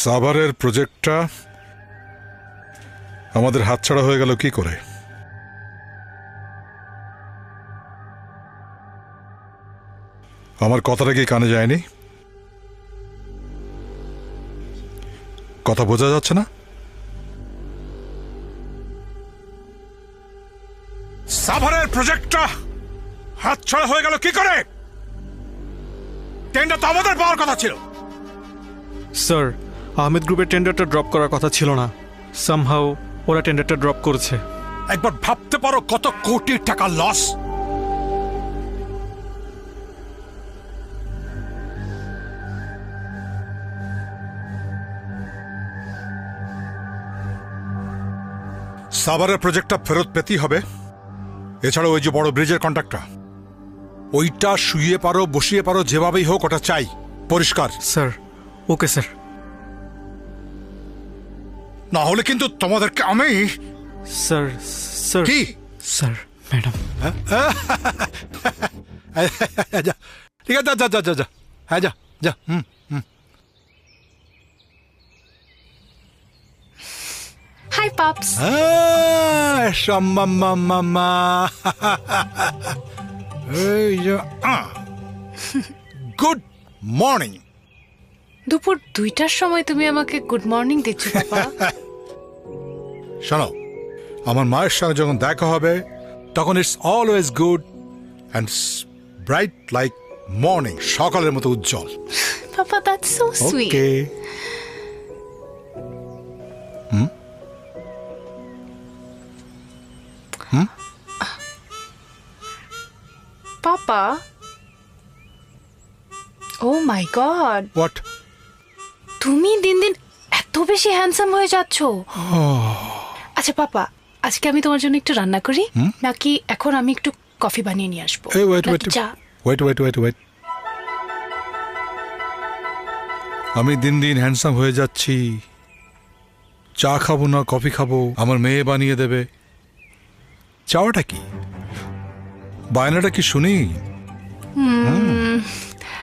সাভারের প্রজেক্টটা আমাদের হাতছাড়া হয়ে গেল কি করে? আমার কথাটা কি কানে যায়নি? কথা বোঝা যাচ্ছে না? সাভারের প্রজেক্টটা হাতছাড়া হয়ে গেল কি করে? টেন্ডার তো আমাদের পাওয়ার কথা ছিল। স্যার, আহমেদ গ্রুপের টেন্ডারটা ড্রপ করার কথা ছিল না। সামহাউ ওরা টেন্ডারটা ড্রপ করেছে। একবার ভাবতে পারো কত কোটি টাকা লস। সাভারের প্রজেক্টটা ফেরত পেতেই হবে। এছাড়া ওই যে বড় ব্রিজের কন্ট্রাক্টটা, ওইটা শুয়ে পারো বসিয়ে পারো, যেভাবেই হোক ওটা চাই পরিষ্কার। Sir, okay sir. না হলে কিন্তু তোমাদেরকে আমি। স্যার স্যার কি স্যার, ম্যাডাম। যা, ঠিক আছে, যা যা যা যা, হ্যাঁ যা যা। Hi, Pops. Good morning. দুপুর 2টার সময় তুমি আমাকে গুড মর্নিং দিচ্ছ বাবা। শোনো, আমার মায়ের সঙ্গে যখন দেখা হবে তখন it's always good and bright like morning, সকালের মতো উজ্জ্বল। Papa, that's so sweet. Okay. Papa. Oh my God. What? তুমি দিন দিন এত বেশি হ্যান্ডসাম হয়ে যাচ্ছ। আচ্ছা পাপা, আজকে আমি তোমার জন্য একটু রান্না করি নাকি এখন আমি একটু কফি বানিয়ে নিয়ে আসবো? এই ওয়েট ওয়েট নাকি চা? ওয়েট। আমি দিন দিন হ্যান্ডসাম হয়ে যাচ্ছি। চা খাবো না কফি খাবো, আমার মেয়ে বানিয়ে দেবে। চাওয়াটা কি, বায়নাটা কি শুনি?